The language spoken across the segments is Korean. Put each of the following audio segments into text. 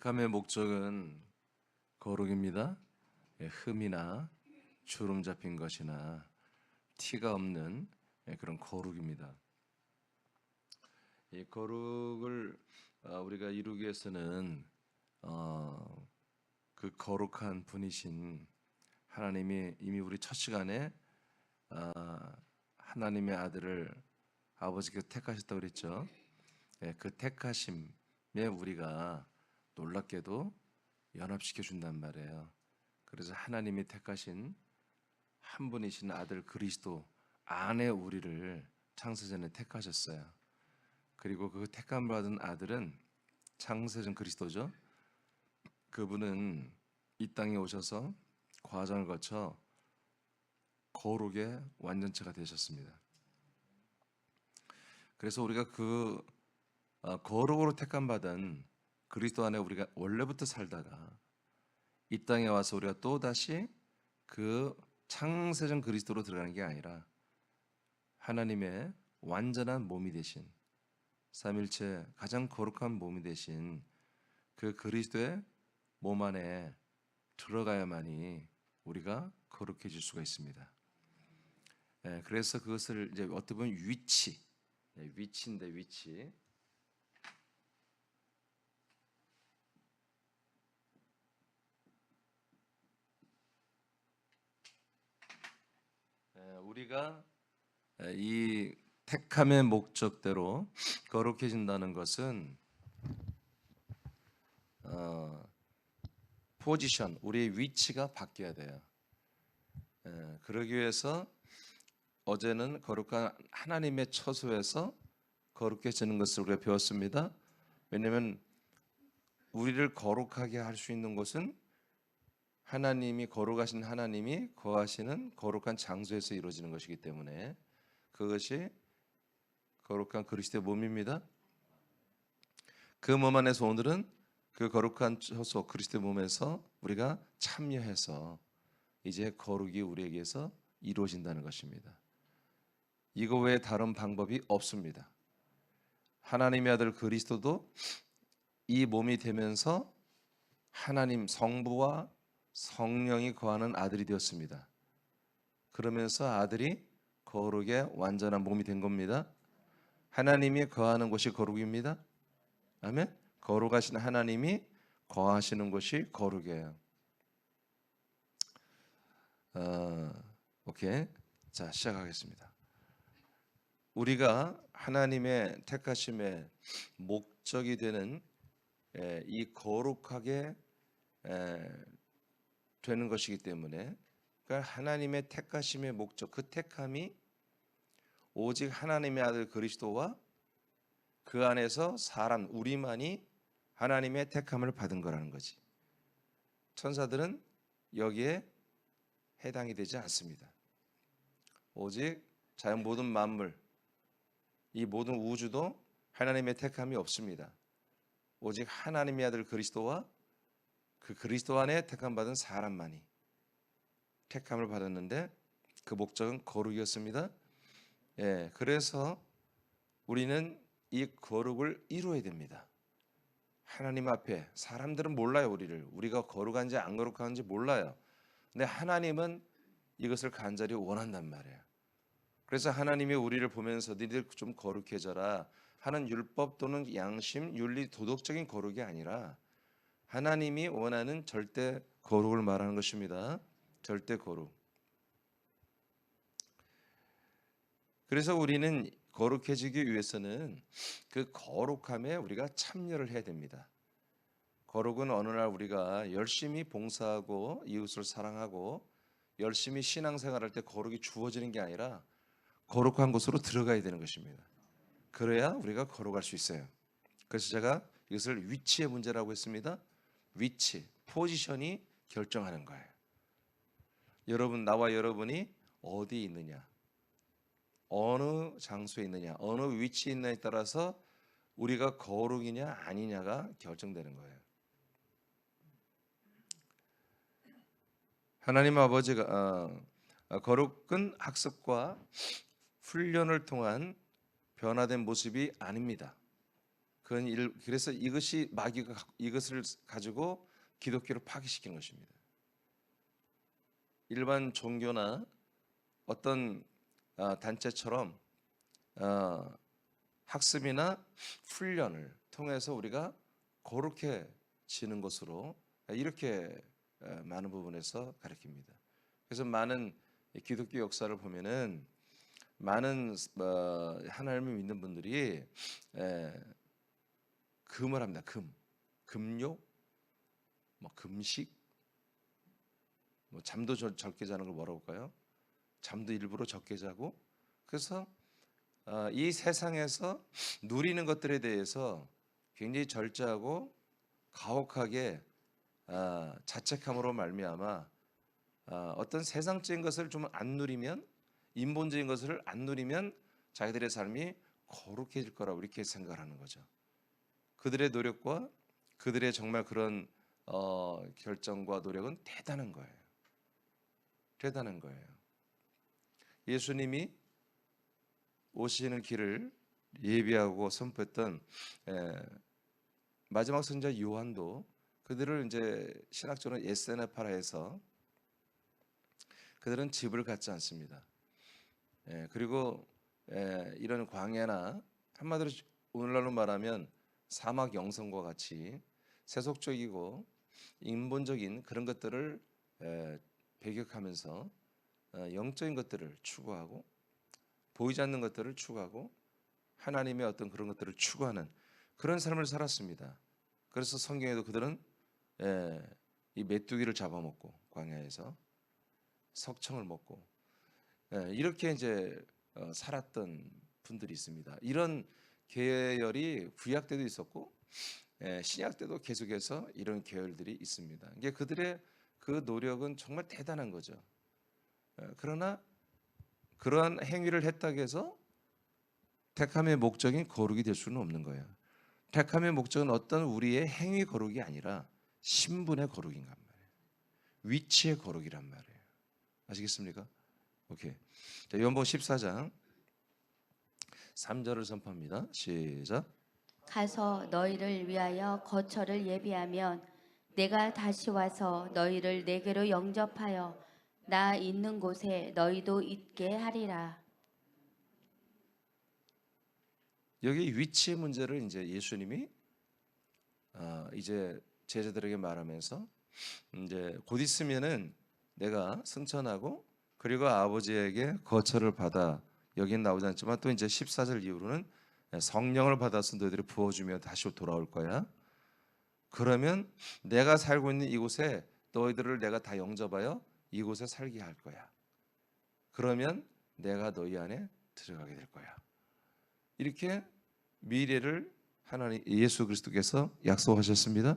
택함의 목적은 거룩입니다. 흠이나 주름 잡힌 것이나 티가 없는 그런 거룩입니다. 이 거룩을 우리가 이루기 위해서는 그 거룩한 분이신 하나님이 이미 우리 첫 시간에 하나님의 아들을 아버지께서 택하셨다고 그랬죠. 그 택하심에 우리가 놀랍게도 연합시켜 준단 말이에요. 그래서 하나님이 택하신 한 분이신 아들 그리스도 안에 우리를 창세전에 택하셨어요. 그리고 그 택함 받은 아들은 창세전 그리스도죠. 그분은 이 땅에 오셔서 과정을 거쳐 거룩의 완전체가 되셨습니다. 그래서 우리가 그 거룩으로 택함 받은 그리스도 안에 우리가 원래부터 살다가 이 땅에 와서 우리가 또 다시 그 창세전 그리스도로 들어가는 게 아니라 하나님의 완전한 몸이 되신 삼일체 가장 거룩한 몸이 되신 그 그리스도의 몸 안에 들어가야만이 우리가 거룩해질 수가 있습니다. 그래서 그것을 이제 어떻게 보면 위치인데 위치. 우리가 이 택함의 목적대로 거룩해진다는 것은 포지션, 우리의 위치가 바뀌어야 돼요. 그러기 위해서 어제는 거룩한 하나님의 처소에서 거룩해지는 것을 우리가 배웠습니다. 왜냐하면 우리를 거룩하게 할 수 있는 곳은 하나님이 거룩하신 하나님이 거하시는 거룩한 장소에서 이루어지는 것이기 때문에 그것이 거룩한 그리스도의 몸입니다. 그 몸 안에서 오늘은 그 거룩한 처소 그리스도의 몸에서 우리가 참여해서 이제 거룩이 우리에게서 이루어진다는 것입니다. 이거 외에 다른 방법이 없습니다. 하나님의 아들 그리스도도 이 몸이 되면서 하나님 성부와 성령이 거하는 아들이 되었습니다. 그러면서 아들이 거룩의 완전한 몸이 된 겁니다. 하나님이 거하는 곳이 거룩입니다. 아멘. 거룩하신 하나님이 거하시는 곳이 거룩이에요. 오케이. 자, 시작하겠습니다. 우리가 하나님의 택하심의 목적이 되는 이 거룩하게 되는 것이기 때문에 그러니까 하나님의 택하심의 목적, 그 택함이 오직 하나님의 아들 그리스도와 그 안에서 사람 우리만이 하나님의 택함을 받은 거라는 거지. 천사들은 여기에 해당이 되지 않습니다. 오직 자연 모든 만물, 이 모든 우주도 하나님의 택함이 없습니다. 오직 하나님의 아들 그리스도와 그 그리스도 안에 택함 받은 사람만이 택함을 받았는데 그 목적은 거룩이었습니다. 그래서 우리는 이 거룩을 이루어야 됩니다. 하나님 앞에 사람들은 몰라요. 우리가 거룩한지 안 거룩한지 몰라요. 근데 하나님은 이것을 간절히 원한단 말이에요. 그래서 하나님이 우리를 보면서 너희들 좀 거룩해져라 하는 율법 또는 양심, 윤리, 도덕적인 거룩이 아니라 하나님이 원하는 절대 거룩을 말하는 것입니다. 절대 거룩. 그래서 우리는 거룩해지기 위해서는 그 거룩함에 우리가 참여를 해야 됩니다. 거룩은 어느 날 우리가 열심히 봉사하고 이웃을 사랑하고 열심히 신앙생활할 때 거룩이 주어지는 게 아니라 거룩한 곳으로 들어가야 되는 것입니다. 그래야 우리가 거룩할 수 있어요. 그래서 제가 이것을 위치의 문제라고 했습니다. 위치, 포지션이 결정하는 거예요. 나와 여러분이 어디에 있느냐, 어느 장소에 있느냐, 어느 위치에 있느냐에 따라서 우리가 거룩이냐 아니냐가 결정되는 거예요. 하나님 아버지가 거룩은 학습과 훈련을 통한 변화된 모습이 아닙니다. 그래서 이것이 마귀가 이것을 가지고 기독교를 파괴시킨 것입니다. 일반 종교나 어떤 단체처럼 학습이나 훈련을 통해서 우리가 거룩해지는 것으로 이렇게 많은 부분에서 가르칩니다. 그래서 많은 기독교 역사를 보면은 많은 하나님을 믿는 분들이 금을 합니다. 금욕, 금식, 잠도 적게 자는 걸 뭐라고 할까요? 잠도 일부러 적게 자고, 그래서 이 세상에서 누리는 것들에 대해서 굉장히 절제하고 가혹하게 자책함으로 말미암아 어떤 세상적인 것을 좀 안 누리면, 인본적인 것을 안 누리면 자기들의 삶이 거룩해질 거라고 이렇게 생각을 하는 거죠. 그들의 노력과 그들의 정말 그런 결정과 노력은 대단한 거예요. 대단한 거예요. 예수님이 오시는 길을 예비하고 선포했던 마지막 선지자 요한도 그들을 이제 신학적으로 에세네파라에서 그들은 집을 갖지 않습니다. 그리고 이런 광야나 한마디로 오늘날로 말하면 사막 영성과 같이 세속적이고 인본적인 그런 것들을 배격하면서 영적인 것들을 추구하고 보이지 않는 것들을 추구하고 하나님의 어떤 그런 것들을 추구하는 그런 삶을 살았습니다. 그래서 성경에도 그들은 이 메뚜기를 잡아먹고 광야에서 석청을 먹고 이렇게 이제 살았던 분들이 있습니다. 이런 계열이 구약 때도 있었고 신약 때도 계속해서 이런 계열들이 있습니다. 이게 그들의 그 노력은 정말 대단한 거죠. 그러나 그러한 행위를 했다고 해서 택함의 목적인 거룩이 될 수는 없는 거예요. 택함의 목적은 어떤 우리의 행위 거룩이 아니라 신분의 거룩인가 말이에요. 위치의 거룩이란 말이에요. 아시겠습니까? 오케이. 자, 요한복음 14장 3절을 선포합니다. 시작. 가서 너희를 위하여 거처를 예비하면 내가 다시 와서 너희를 내게로 영접하여 나 있는 곳에 너희도 있게 하리라. 여기 위치의 문제를 이제 예수님이 이제 제자들에게 말하면서 이제 곧 있으면은 내가 승천하고 그리고 아버지에게 거처를 받아, 여긴 나오지 않지만 또 이제 14절 이후로는 성령을 받아서 너희들이 부어주며 다시 돌아올 거야. 그러면 내가 살고 있는 이곳에 너희들을 내가 다 영접하여 이곳에 살게 할 거야. 그러면 내가 너희 안에 들어가게 될 거야. 이렇게 미래를 하나님 예수 그리스도께서 약속하셨습니다.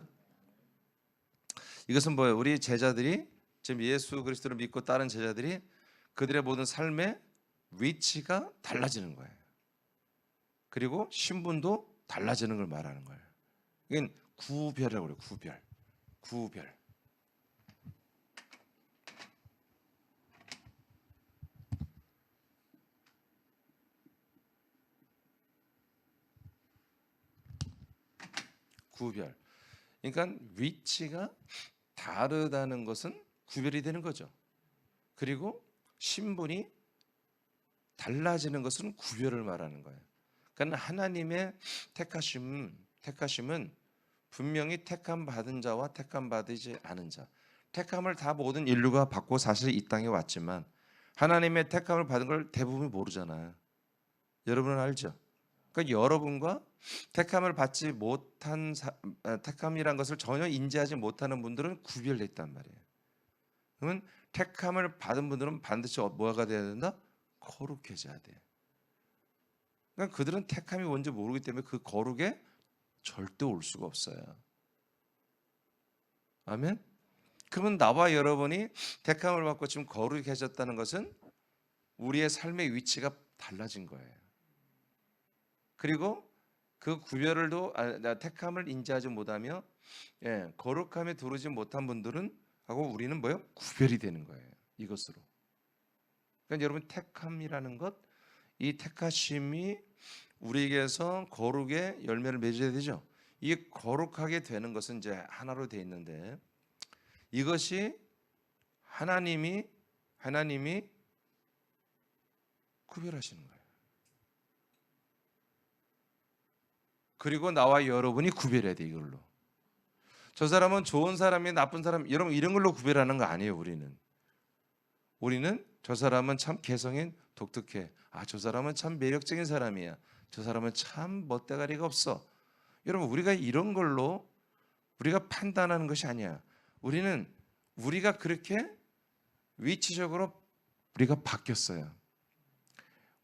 이것은 뭐예요? 우리 제자들이 지금 예수 그리스도를 믿고 따른 제자들이 그들의 모든 삶의 위치가 달라지는 거예요. 그리고 신분도 달라지는 걸 말하는 거예요. 이건 구별이라고 그래요. 구별. 그러니까 위치가 다르다는 것은 구별이 되는 거죠. 그리고 신분이 달라지는 것은 구별을 말하는 거예요. 그러니까 하나님의 택하심은 분명히 택함 받은 자와 택함 받지 않은 자, 택함을 다 모든 인류가 받고 사실 이 땅에 왔지만 하나님의 택함을 받은 걸 대부분 모르잖아요. 여러분은 알죠? 그러니까 여러분과 택함을 받지 못한 택함이란 것을 전혀 인지하지 못하는 분들은 구별돼 있단 말이에요. 그러면 택함을 받은 분들은 반드시 뭐가 돼야 된다? 거룩해져야 돼. 그러니까 그들은 택함이 뭔지 모르기 때문에 그 거룩에 절대 올 수가 없어요. 아멘. 그러면 나와 여러분이 택함을 받고 지금 거룩해졌다는 것은 우리의 삶의 위치가 달라진 거예요. 그리고 그 구별을도 택함을 인지하지 못하며 거룩함에 두르지 못한 분들은 하고 우리는 뭐요? 구별이 되는 거예요. 이것으로. 그러니까 여러분 택함이라는 것, 이 택하심이 우리에게서 거룩의 열매를 맺어야 되죠. 이게 거룩하게 되는 것은 이제 하나로 되어 있는데 이것이 하나님이 구별하시는 거예요. 그리고 나와 여러분이 구별해야 돼. 이걸로 저 사람은 좋은 사람이 나쁜 사람, 여러분 이런 걸로 구별하는 거 아니에요. 우리는 저 사람은 참 개성이 독특해. 저 사람은 참 매력적인 사람이야. 저 사람은 참 멋대가리가 없어. 여러분 우리가 이런 걸로 우리가 판단하는 것이 아니야. 우리가 그렇게 위치적으로 우리가 바뀌었어요.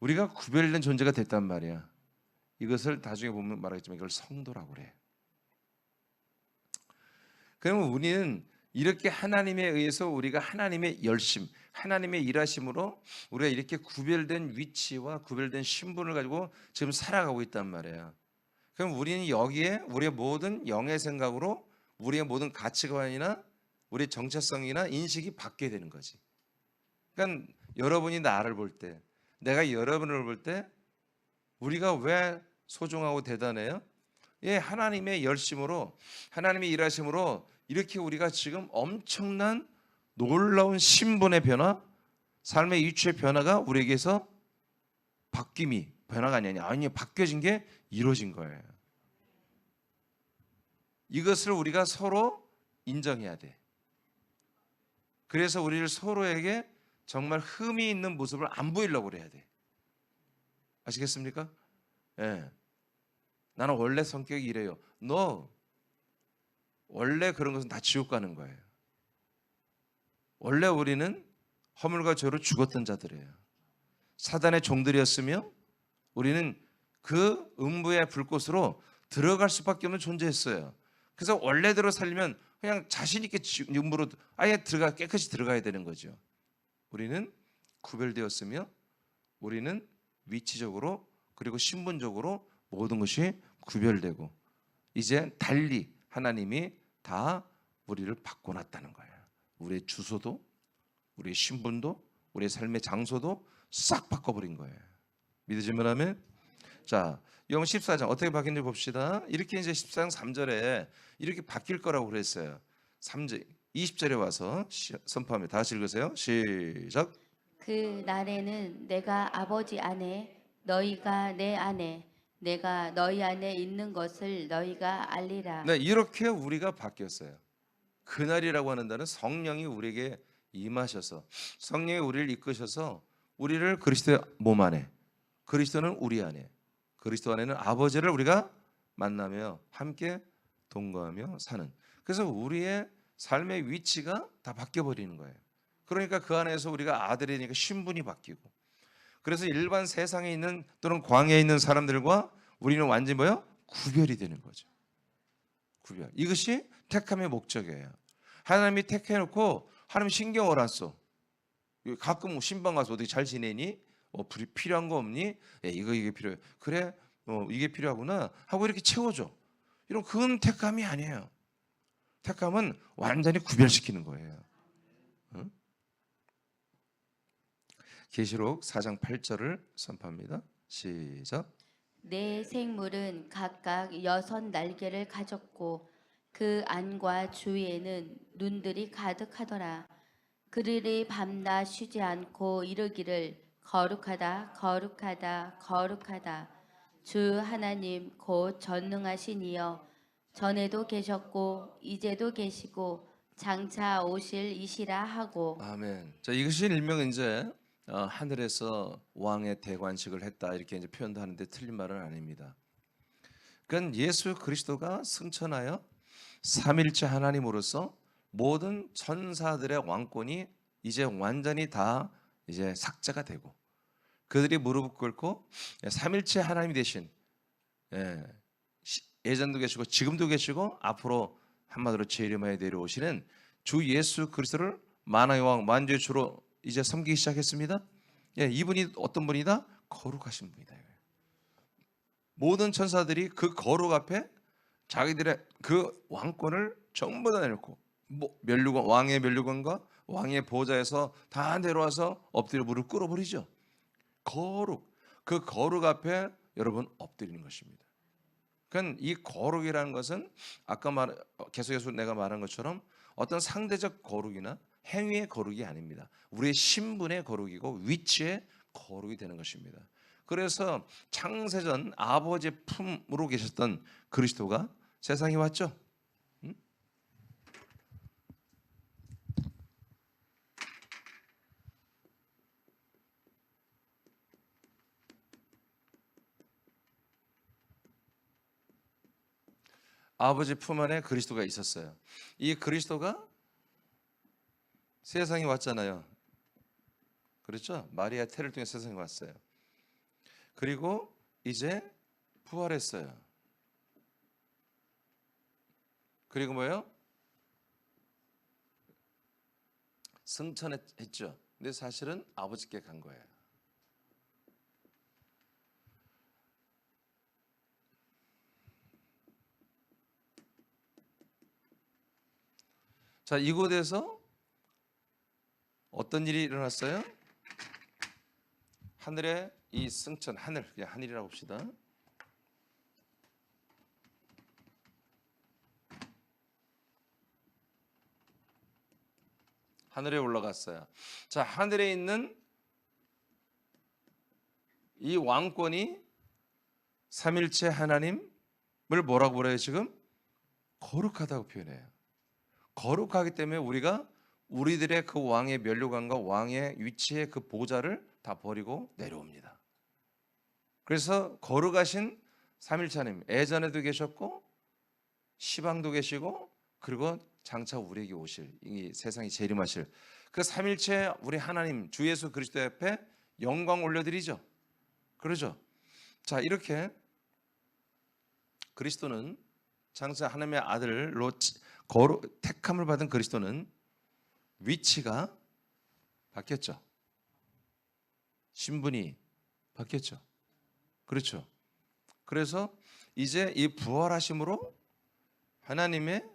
우리가 구별된 존재가 됐단 말이야. 이것을 나중에 보면 말하겠지만 이걸 성도라고 그래. 그러면 우리는 이렇게 하나님에 의해서 우리가 하나님의 열심, 하나님의 일하심으로 우리가 이렇게 구별된 위치와 구별된 신분을 가지고 지금 살아가고 있단 말이에요. 그럼 우리는 여기에 우리의 모든 영의 생각으로 우리의 모든 가치관이나 우리의 정체성이나 인식이 바뀌게 되는 거지. 그러니까 여러분이 나를 볼 때, 내가 여러분을 볼 때 우리가 왜 소중하고 대단해요? 예, 하나님의 열심으로, 하나님의 일하심으로 이렇게 우리가 지금 엄청난 놀라운 신분의 변화, 삶의 위치의 변화가 우리에게서 변화가 아니 바뀌어진 게 이루어진 거예요. 이것을 우리가 서로 인정해야 돼. 그래서 우리를 서로에게 정말 흠이 있는 모습을 안 보이려고 그래야 돼. 아시겠습니까? 예. 나는 원래 성격이 이래요. 너 원래 그런 것은 다 지옥 가는 거예요. 원래 우리는 허물과 죄로 죽었던 자들이에요. 사단의 종들이었으며 우리는 그 음부의 불꽃으로 들어갈 수밖에 없는 존재였어요. 그래서 원래대로 살려면 그냥 자신 있게 음부로 아예 깨끗이 들어가야 되는 거죠. 우리는 구별되었으며 우리는 위치적으로 그리고 신분적으로 모든 것이 구별되고 이제 달리 하나님이 다 우리를 바꿔놨다는 거예요. 우리의 주소도 우리의 신분도 우리의 삶의 장소도 싹 바꿔버린 거예요. 믿으시면 하면 자, 영 14장 어떻게 바뀌는지 봅시다. 이렇게 이제 14장 3절에 이렇게 바뀔 거라고 그랬어요. 3절 20절에 와서 선포합니다. 다 같이 읽으세요. 시작. 그 날에는 내가 아버지 안에 너희가 내 안에 내가 너희 안에 있는 것을 너희가 알리라. 네, 이렇게 우리가 바뀌었어요. 그날이라고 하는 날은 성령이 우리에게 임하셔서 성령이 우리를 이끄셔서 우리를 그리스도의 몸 안에 그리스도는 우리 안에 그리스도 안에는 아버지를 우리가 만나며 함께 동거하며 사는 그래서 우리의 삶의 위치가 다 바뀌어버리는 거예요. 그러니까 그 안에서 우리가 아들이니까 신분이 바뀌고 그래서 일반 세상에 있는 또는 광야에 있는 사람들과 우리는 완전히 뭐요? 구별이 되는 거죠. 구별. 이것이 택함의 목적이에요. 하나님이 택해놓고 하나님 신경을 안 써. 가끔 신방 가서 어떻게 잘 지내니? 필요한 거 없니? 이게 필요해. 그래, 이게 필요하구나 하고 이렇게 채워줘. 이런 그건 택함이 아니에요. 택함은 완전히 구별시키는 거예요. 계시록 4장 8절을 선포합니다. 시작. 내 생물은 각각 6 날개를 가졌고 그 안과 주위에는 눈들이 가득하더라. 그들이 밤낮 쉬지 않고 이르기를 거룩하다 거룩하다 거룩하다 주 하나님 곧 전능하신 이여 전에도 계셨고 이제도 계시고 장차 오실 이시라 하고. 아멘. 자, 이것이 일명 이제 하늘에서 왕의 대관식을 했다 이렇게 이제 표현도 하는데 틀린 말은 아닙니다. 그건 예수 그리스도가 승천하여 삼일째 하나님으로서 모든 천사들의 왕권이 이제 완전히 다 이제 삭제가 되고 그들이 무릎을 꿇고 삼일째 하나님이 되신 예전도 계시고 지금도 계시고 앞으로 한마디로 재림하여 내려오시는 주 예수 그리스도를 만왕의 왕 만주의 주로 이제 섬기기 시작했습니다. 이분이 어떤 분이다? 거룩하신 분이다. 모든 천사들이 그 거룩 앞에 자기들의 그 왕권을 전부 다 내놓고 면류관 왕의 면류관과 왕의 보좌에서 다 내려와서 엎드려 무릎 꿇어버리죠. 거룩 그 거룩 앞에 여러분 엎드리는 것입니다. 그러니까 이 거룩이라는 것은 아까 계속해서 내가 말한 것처럼 어떤 상대적 거룩이나 행위의 거룩이 아닙니다. 우리의 신분의 거룩이고 위치의 거룩이 되는 것입니다. 그래서 창세전 아버지의 품으로 계셨던 그리스도가 세상에 왔죠. 아버지 품 안에 그리스도가 있었어요. 이 그리스도가 세상에 왔잖아요. 그렇죠? 마리아 태를 통해 세상에 왔어요. 그리고 이제 부활했어요. 그리고 뭐예요? 승천했죠. 근데 사실은 아버지께 간 거예요. 자, 이곳에서 어떤 일이 일어났어요? 하늘의 이 승천, 하늘, 그냥 하늘이라고 봅시다. 하늘에 올라갔어요. 자, 하늘에 있는 이 왕권이 삼일체 하나님을 뭐라고 그래요 지금? 거룩하다고 표현해요. 거룩하기 때문에 우리가 우리들의 그 왕의 면류관과 왕의 위치의 그 보좌를 다 버리고 내려옵니다. 그래서 거룩하신 삼일체 하나님, 예전에도 계셨고 시방도 계시고 그리고 장차 우리에게 오실 이 세상에 재림하실 그 삼일체 우리 하나님 주 예수 그리스도 앞에 영광 올려드리죠. 그러죠. 자, 이렇게 그리스도는 장차 하나님의 아들로 택함을 받은 그리스도는 위치가 바뀌었죠. 신분이 바뀌었죠. 그렇죠. 그래서 이제 이 부활하심으로 하나님의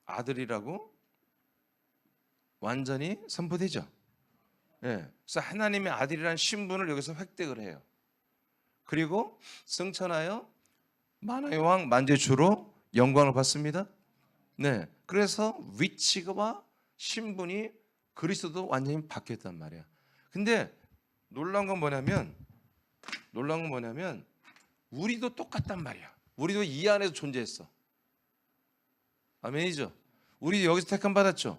아들이라고 완전히 선포되죠. 예. 그래서 하나님의 아들이라는 신분을 여기서 획득을 해요. 그리고 승천하여 만왕의 왕 만주의 주로 영광을 받습니다. 네. 그래서 위치와 신분이 그리스도도 완전히 바뀌었단 말이야. 근데 놀라운 건 뭐냐면 우리도 똑같단 말이야. 우리도 이 안에서 존재했어. 아멘이죠. 우리 여기서 택함 받았죠.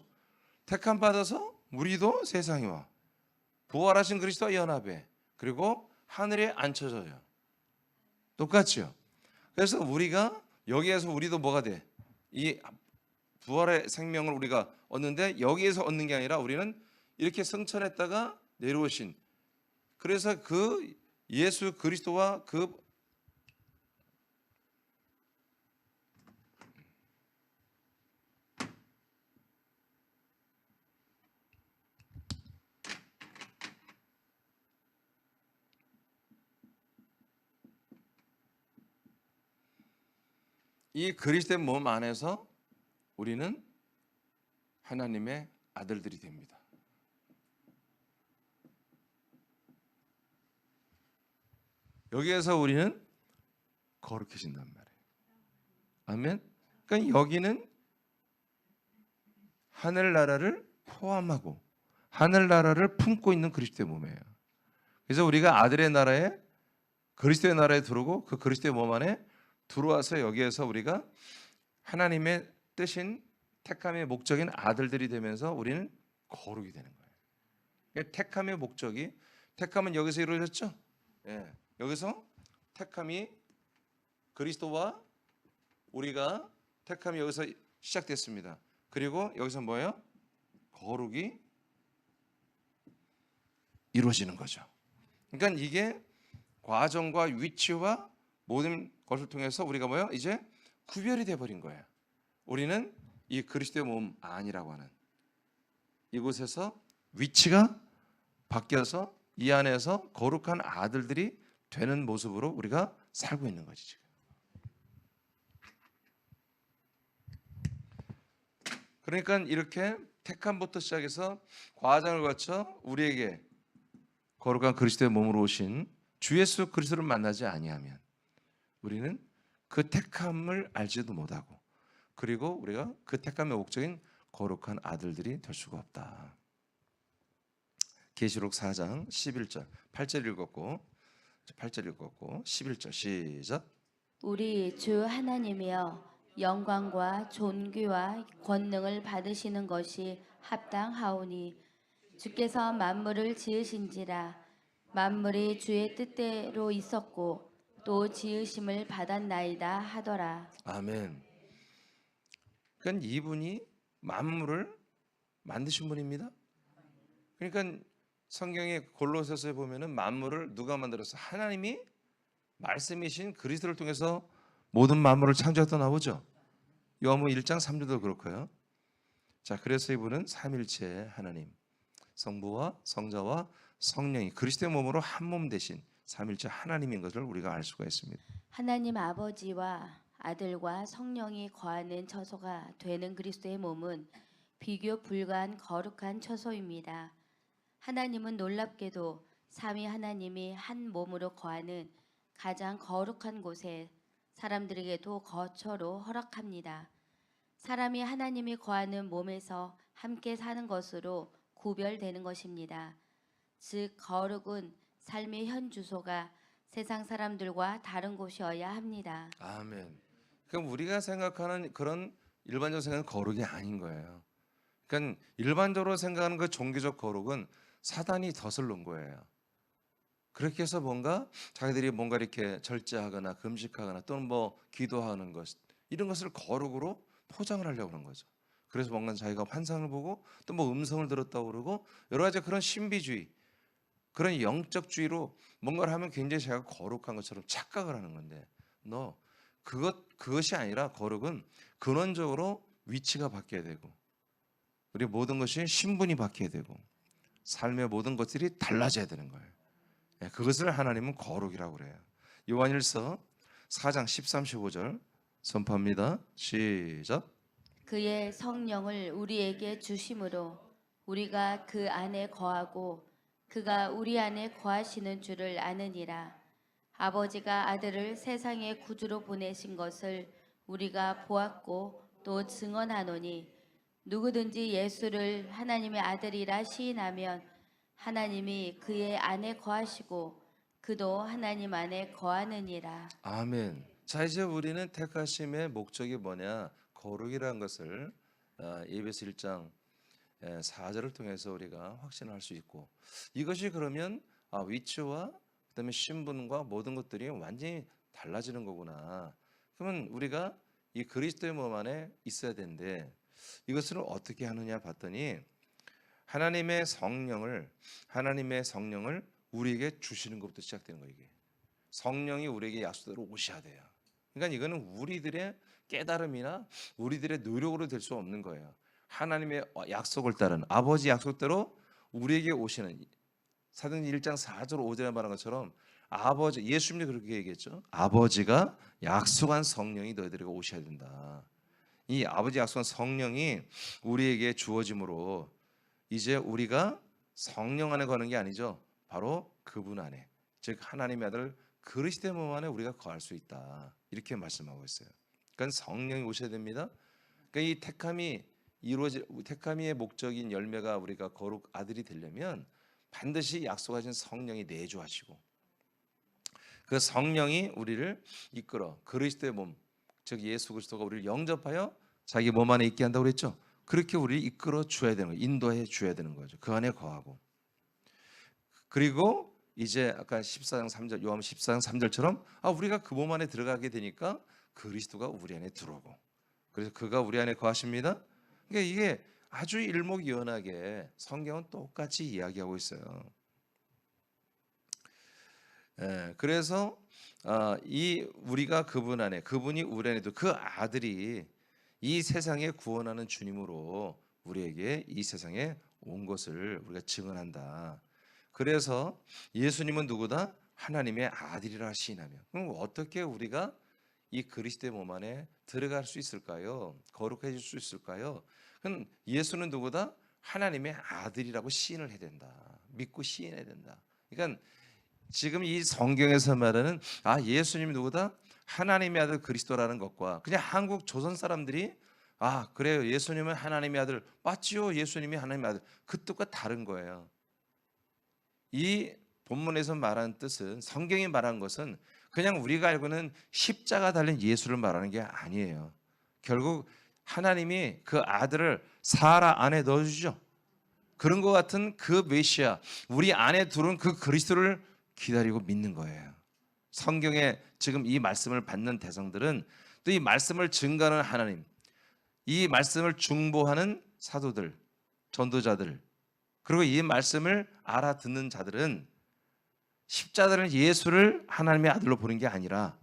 택함 받아서 우리도 세상에 와. 부활하신 그리스도와 연합해. 그리고 하늘에 앉혀져요. 똑같죠. 그래서 우리가 여기에서 우리도 뭐가 돼? 이 부활의 생명을 우리가 얻는데 여기에서 얻는 게 아니라 우리는 이렇게 승천했다가 내려오신 그래서 그 예수 그리스도와 이 그리스도의 몸 안에서 우리는 하나님의 아들들이 됩니다. 여기에서 우리는 거룩해진단 말이에요. 아멘. 그러니까 여기는 하늘나라를 포함하고 하늘나라를 품고 있는 그리스도의 몸이에요. 그래서 우리가 아들의 나라에 그리스도의 나라에 들어오고 그 그리스도의 몸 안에 들어와서 여기에서 우리가 하나님의 뜻인 택함의 목적인 아들들이 되면서 우리는 거룩이 되는 거예요. 그러니까 택함의 목적이 택함은 여기서 이루어졌죠. 예, 여기서 택함이 그리스도와 우리가 택함이 여기서 시작됐습니다. 그리고 여기서 뭐예요? 거룩이 이루어지는 거죠. 그러니까 이게 과정과 위치와 모든 것을 통해서 우리가 뭐예요? 이제 구별이 돼버린 거예요. 우리는 이 그리스도의 몸 아니라고 하는 이곳에서 위치가 바뀌어서 이 안에서 거룩한 아들들이 되는 모습으로 우리가 살고 있는 거지 지금. 그러니까 이렇게 택함부터 시작해서 과정을 거쳐 우리에게 거룩한 그리스도의 몸으로 오신 주 예수 그리스도를 만나지 아니하면 우리는 그 택함을 알지도 못하고, 그리고 우리가 그 택함의 목적인 거룩한 아들들이 될 수가 없다. 계시록 4장 11절 8절 읽었고 11절 시작. 우리 주 하나님이여 영광과 존귀와 권능을 받으시는 것이 합당하오니 주께서 만물을 지으신지라. 만물이 주의 뜻대로 있었고 또 지으심을 받았나이다 하더라. 아멘. 그러니까 이분이 만물을 만드신 분입니다. 그러니까 성경의 골로새서에 보면은 만물을 누가 만들었어? 하나님이 말씀이신 그리스도를 통해서 모든 만물을 창조했다 나오죠. 요한복음 1장 3절도 그렇고요. 자, 그래서 이분은 삼일체 하나님, 성부와 성자와 성령이 그리스도의 몸으로 한 몸 되신 삼일체 하나님인 것을 우리가 알 수가 있습니다. 하나님 아버지와 아들과 성령이 거하는 처소가 되는 그리스도의 몸은 비교 불가한 거룩한 처소입니다. 하나님은 놀랍게도 삼위 하나님이 한 몸으로 거하는 가장 거룩한 곳에 사람들에게도 거처로 허락합니다. 사람이 하나님이 거하는 몸에서 함께 사는 것으로 구별되는 것입니다. 즉 거룩은 삶의 현 주소가 세상 사람들과 다른 곳이어야 합니다. 아멘. 그럼 우리가 생각하는 그런 일반적으로 생각하는 거룩이 아닌 거예요. 그러니까 일반적으로 생각하는 그 종교적 거룩은 사단이 덫을 놓은 거예요. 그렇게 해서 자기들이 뭔가 이렇게 절제하거나 금식하거나 또는 뭐 기도하는 것, 이런 것을 거룩으로 포장을 하려고 하는 거죠. 그래서 뭔가 자기가 환상을 보고 또 뭐 음성을 들었다고 그러고 여러 가지 그런 신비주의, 그런 영적주의로 뭔가를 하면 굉장히 자기가 거룩한 것처럼 착각을 하는 건데, 그것이 아니라 거룩은 근원적으로 위치가 바뀌어야 되고 우리 모든 것이 신분이 바뀌어야 되고 삶의 모든 것들이 달라져야 되는 거예요. 그것을 하나님은 거룩이라고 그래요. 요한일서 4장 13, 15절 선포합니다. 시작. 그의 성령을 우리에게 주심으로 우리가 그 안에 거하고 그가 우리 안에 거하시는 줄을 아느니라. 아버지가 아들을 세상의 구주로 보내신 것을 우리가 보았고 또 증언하노니 누구든지 예수를 하나님의 아들이라 시인하면 하나님이 그의 안에 거하시고 그도 하나님 안에 거하느니라. 아멘. 자, 이제 우리는 택하심의 목적이 뭐냐? 거룩이라는 것을 에베소 1장 4절을 통해서 우리가 확신할 수 있고, 이것이 그러면 위치와 그다음에 신분과 모든 것들이 완전히 달라지는 거구나. 그러면 우리가 이 그리스도의 몸 안에 있어야 되는데 이것을 어떻게 하느냐 봤더니 하나님의 성령을 우리에게 주시는 것부터 시작되는 거예요. 이게 성령이 우리에게 약속대로 오셔야 돼요. 그러니까 이거는 우리들의 깨달음이나 우리들의 노력으로 될 수 없는 거예요. 하나님의 약속을 따른 아버지 약속대로 우리에게 오시는, 사도행전 1장 4절 5절에 말한 것처럼 아버지, 예수님이 그렇게 얘기했죠. 아버지가 약속한 성령이 너희들에게 오셔야 된다. 이 아버지 약속한 성령이 우리에게 주어짐으로 이제 우리가 성령 안에 거는 게 아니죠. 바로 그분 안에, 즉 하나님의 아들 그리스도의 몸 안에 우리가 거할 수 있다. 이렇게 말씀하고 있어요. 그러니까 성령이 오셔야 됩니다. 그러니까 이 택함의 목적인 열매가 우리가 거룩 아들이 되려면 반드시 약속하신 성령이 내주하시고 그 성령이 우리를 이끌어 그리스도의 몸, 즉 예수 그리스도가 우리를 영접하여 자기 몸 안에 있게 한다고 그랬죠. 그렇게 우리를 이끌어 줘야 되는 거예요. 인도해 줘야 되는 거죠. 그 안에 거하고. 그리고 이제 아까 14장 3절 요한복음 14장 3절처럼 우리가 그 몸 안에 들어가게 되니까 그리스도가 우리 안에 들어오고 그래서 그가 우리 안에 거하십니다. 그러니까 이게 아주 일목요연하게 성경은 똑같이 이야기하고 있어요. 그래서 이 우리가 그분 안에, 그분이 우리 안에도 그 아들이 이 세상에 구원하는 주님으로 우리에게 이 세상에 온 것을 우리가 증언한다. 그래서 예수님은 누구다? 하나님의 아들이라 시인하며. 그럼 어떻게 우리가 이 그리스도의 몸 안에 들어갈 수 있을까요? 거룩해질 수 있을까요? 그럼 예수는 누구다? 하나님의 아들이라고 시인을 해야 된다. 믿고 시인해야 된다. 그러니까 지금 이 성경에서 말하는 예수님이 누구다? 하나님의 아들 그리스도라는 것과 그냥 한국 조선 사람들이 그래요, 예수님은 하나님의 아들 맞지요, 예수님이 하나님의 아들, 그 뜻과 다른 거예요. 이 본문에서 말하는 뜻은, 성경이 말한 것은 그냥 우리가 알고는 십자가 달린 예수를 말하는 게 아니에요. 결국 하나님이 그 아들을 사라 안에 넣어주죠. 그런 것 같은 그 메시아, 우리 안에 들어온 그 그리스도를 기다리고 믿는 거예요. 성경에 지금 이 말씀을 받는 대상들은 또 이 말씀을 증거하는 하나님, 이 말씀을 중보하는 사도들, 전도자들, 그리고 이 말씀을 알아듣는 자들은 십자가는 예수를 하나님의 아들로 보는 게 아니라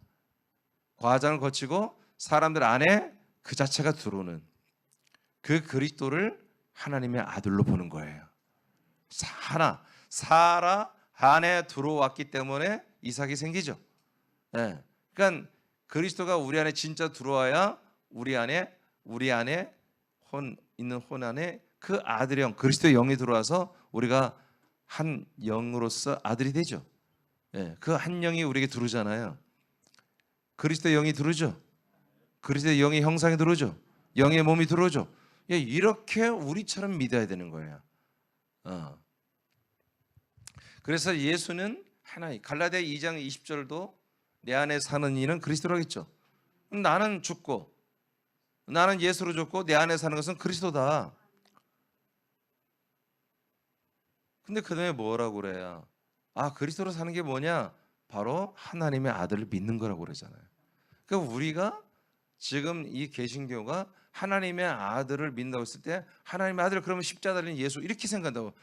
과정을 거치고 사람들 안에 그 자체가 들어오는 그 그리스도를 하나님의 아들로 보는 거예요. 사라 안에 들어왔기 때문에 이삭이 생기죠. 그러니까 그리스도가 우리 안에 진짜 들어와야 우리 안에 혼 안에 그 아들의 영, 그리스도의 영이 들어와서 우리가 한 영으로서 아들이 되죠. 그 한 영이 우리에게 들어오잖아요. 그리스도의 영이 들어오죠. 그리스도의 영의 형상이 들어오죠. 영의 몸이 들어오죠. 이렇게 우리처럼 믿어야 되는 거예요. 그래서 예수는 하나님, 갈라디아 2장 20절도 내 안에 사는 이는 그리스도라겠죠. 나는 죽고 나는 예수로 죽고 내 안에 사는 것은 그리스도다. 근데 그 다음에 뭐라고 그래요? 그리스도로 사는 게 뭐냐? 바로 하나님의 아들을 믿는 거라고 그러잖아요. 그러니까 우리가 지금 이 개신교가 하나님의 아들을 믿는다고 했을 때 하나님의 아들 그러면 십자가 달린 예수 이렇게 생각한다고.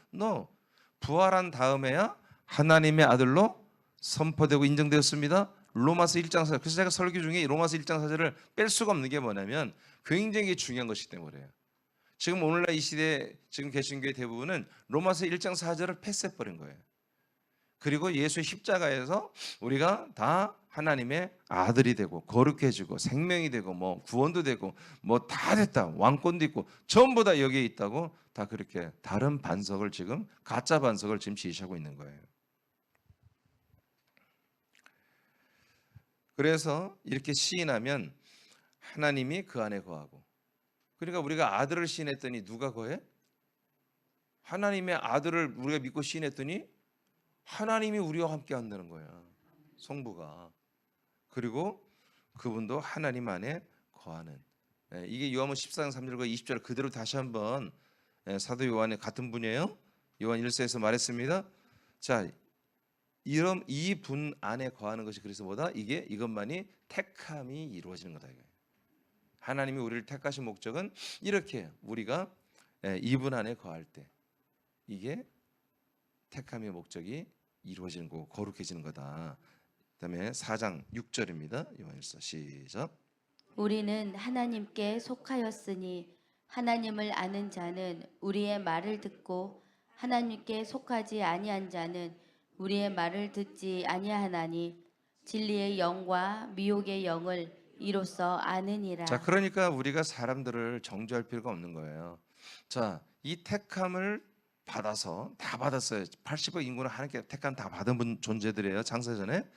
부활한 다음에야 하나님의 아들로 선포되고 인정되었습니다. 로마서 1장 4절. 그래서 제가 설교 중에 로마서 1장 4절을 뺄 수가 없는 게 뭐냐면 굉장히 중요한 것이기 때문에 그래요. 지금 오늘날 이 시대 지금 개신교의 대부분은 로마서 1장 4절을 패스해버린 거예요. 그리고 예수의 십자가에서 우리가 다 하나님의 아들이 되고 거룩해지고 생명이 되고 뭐 구원도 되고 뭐 다 됐다, 왕권도 있고 전부 다 여기에 있다고 다 그렇게 다른 반석을 지금 가짜 반석을 지금 지시하고 있는 거예요. 그래서 이렇게 시인하면 하나님이 그 안에 거하고, 그러니까 우리가 아들을 시인했더니 누가 거해? 하나님의 아들을 우리가 믿고 시인했더니 하나님이 우리와 함께 한다는 거야, 성부가. 그리고 그분도 하나님 안에 거하는, 이게 요한복음 14장 3절과 20절 그대로 다시 한번 사도 요한의 같은 분이에요. 요한 1서에서 말했습니다. 자, 이 분 안에 거하는 것이 그래서 뭐다? 이것만이 택함이 이루어지는 거다. 하나님이 우리를 택하신 목적은 이렇게 우리가 이분 안에 거할 때 이게 택함의 목적이 이루어지는 거고 거룩해지는 거다. 그다음에 4장 6절입니다. 요한일서 시작. 우리는 하나님께 속하였으니 하나님을 아는 자는 우리의 말을 듣고 하나님께 속하지 아니한 자는 우리의 말을 듣지 아니하나니 진리의 영과 미혹의 영을 이로써 아느니라. 자, 그러니까 우리가 사람들을 정죄할 필요가 없는 거예요. 자, 이 택함을 받아서 다 받았어요. 80억 인구는 하나님께 택함 다 받은 존재들이에요, 장세전에.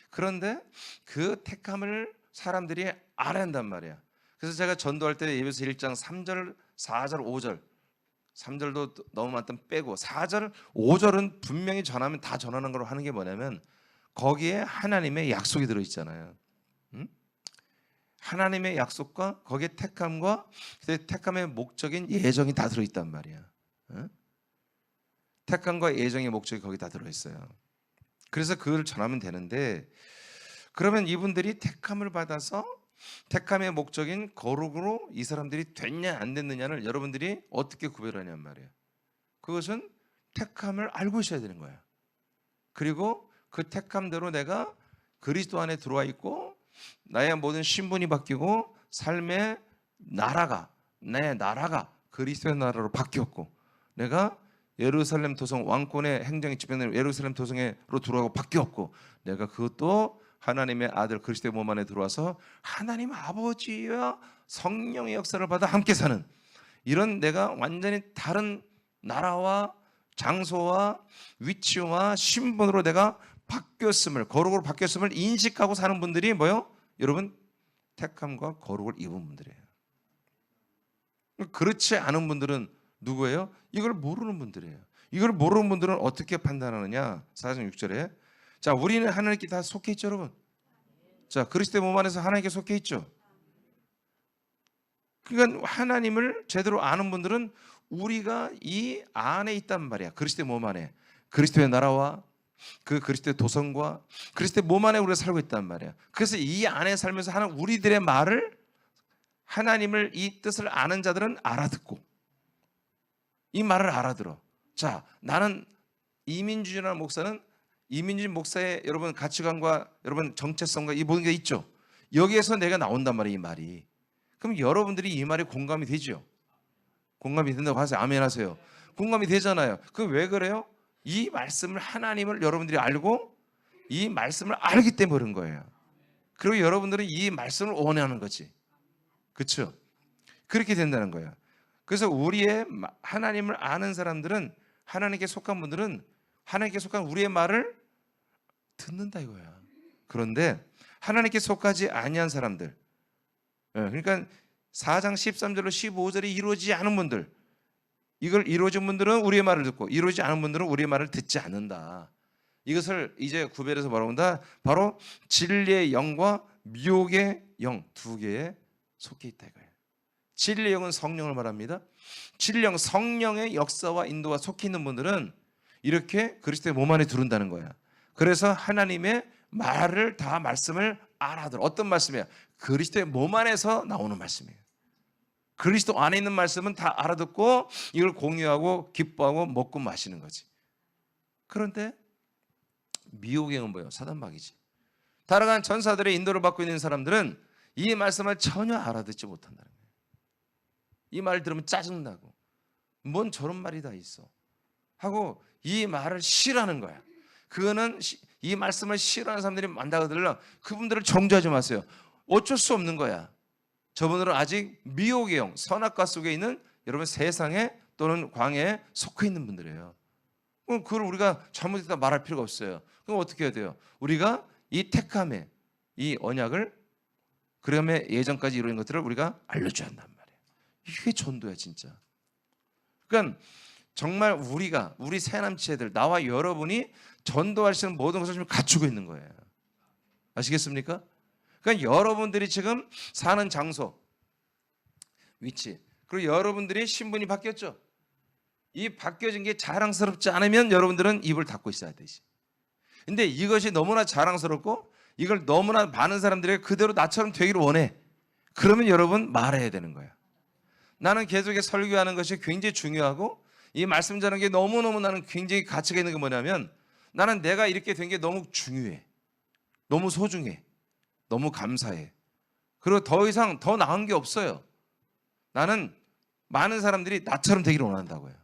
그런데 그 택함을 사람들이 알아야 한단 말이야. 그래서 제가 전도할 때 예배서 1장 3절, 4절, 5절 3절도 너무 많던 빼고 4절, 5절은 분명히 전하면 다 전하는 걸로 하는 게 뭐냐면 거기에 하나님의 약속이 들어있잖아요. 하나님의 약속과 거기에 택함과 택함의 목적인 예정이 다 들어있단 말이야. 택함과 예정의 목적이 거기 다 들어있어요. 그래서 그걸 전하면 되는데, 그러면 이분들이 택함을 받아서 택함의 목적인 거룩으로 이 사람들이 됐냐 안 됐느냐를 여러분들이 어떻게 구별하냔 말이에요. 그것은 택함을 알고 있어야 되는 거야. 그리고 그 택함대로 내가 그리스도 안에 들어와 있고 나의 모든 신분이 바뀌고 삶의 나라가, 내 나라가 그리스도의 나라로 바뀌었고 내가 예루살렘 도성 왕권의 행정이 집행되는 예루살렘 도성으로 들어가고 바뀌었고 내가 그것도 하나님의 아들 그리스도의 몸 안에 들어와서 하나님 아버지와 성령의 역사를 받아 함께 사는 이런 내가 완전히 다른 나라와 장소와 위치와 신분으로 내가 바뀌었음을, 거룩으로 바뀌었음을 인식하고 사는 분들이 뭐요? 여러분, 택함과 거룩을 입은 분들이에요. 그렇지 않은 분들은 누구예요? 이걸 모르는 분들이에요. 이걸 모르는 분들은 어떻게 판단하느냐? 4장 6절에 자, 우리는 하나님께 다 속해 있죠, 여러분. 자, 그리스도의 몸 안에서 하나님께 속해 있죠. 그러니까 하나님을 제대로 아는 분들은 우리가 이 안에 있단 말이야. 그리스도의 몸 안에. 그리스도의 나라와 그 그리스도의 도성과 그리스도의 몸 안에 우리가 살고 있단 말이야. 그래서 이 안에 살면서 하는 우리들의 말을 하나님을 이 뜻을 아는 자들은 알아듣고 이 말을 알아들어. 자, 나는 이민준이라는 목사는 이민준 목사의 여러분 가치관과 여러분 정체성과 이 모든 게 있죠. 여기에서 내가 나온단 말이에요, 이 말이. 그럼 여러분들이 이 말에 공감이 되죠? 공감이 된다고 하세요. 아멘 하세요. 공감이 되잖아요. 그 왜 그래요? 이 말씀을 하나님을 여러분들이 알고 이 말씀을 알기 때문에 그런 거예요. 그리고 여러분들은 이 말씀을 원하는 거지. 그렇죠? 그렇게 된다는 거예요. 그래서 우리의 하나님을 아는 사람들은 하나님께 속한 분들은 하나님께 속한 우리의 말을 듣는다 이거야. 그런데 하나님께 속하지 아니한 사람들, 그러니까 4장 13절로 15절이 이루어지지 않은 분들, 이걸 이루어진 분들은 우리의 말을 듣고 이루어지지 않은 분들은 우리의 말을 듣지 않는다. 이것을 이제 구별해서 뭐라고 한다? 바로 진리의 영과 미혹의 영 두 개에 속해 있다 이거예요. 진리의 영은 성령을 말합니다. 진리의 영, 성령의 역사와 인도가 속해 있는 분들은 이렇게 그리스도의 몸 안에 들어온다는 거야. 그래서 하나님의 말을 다 말씀을 알아들어. 어떤 말씀이야? 그리스도의 몸 안에서 나오는 말씀이에요. 그리스도 안에 있는 말씀은 다 알아듣고 이걸 공유하고 기뻐하고 먹고 마시는 거지. 그런데 미혹의 영은 뭐예요? 사단마귀지. 다른 전사들의 인도를 받고 있는 사람들은 이 말씀을 전혀 알아듣지 못한다는 거예요. 이 말 들으면 짜증나고 뭔 저런 말이 다 있어 하고 이 말을 싫어하는 거야. 그거는 이 말씀을 싫어하는 사람들이 많다거든요. 그분들을 정죄하지 마세요. 어쩔 수 없는 거야. 저분들은 아직 미혹의 영, 선악과 속에 있는 여러분 세상에 또는 광야에 속해 있는 분들이에요. 그럼 그걸 우리가 잘못했다 말할 필요가 없어요. 그럼 어떻게 해야 돼요? 우리가 이 택함의 이 언약을 그럼에 예전까지 이루어진 것들을 우리가 알려줘야 한단 말이에요. 이게 전도야 진짜. 그러니까 정말 우리가 우리 새남치애들 나와 여러분이 전도할 수 있는 모든 것을 지금 갖추고 있는 거예요. 아시겠습니까? 그러니까 여러분들이 지금 사는 장소, 위치, 그리고 여러분들이 신분이 바뀌었죠. 이 바뀌어진 게 자랑스럽지 않으면 여러분들은 입을 닫고 있어야 되지. 근데 이것이 너무나 자랑스럽고 이걸 너무나 많은 사람들이 그대로 나처럼 되기를 원해. 그러면 여러분 말해야 되는 거야. 나는 계속 설교하는 것이 굉장히 중요하고 이 말씀 전하는 게 너무너무 나는 굉장히 가치가 있는 게 뭐냐면 나는 내가 이렇게 된 게 너무 중요해. 너무 소중해. 너무 감사해. 그리고 더 이상 더 나은 게 없어요. 나는 많은 사람들이 나처럼 되기를 원한다고요.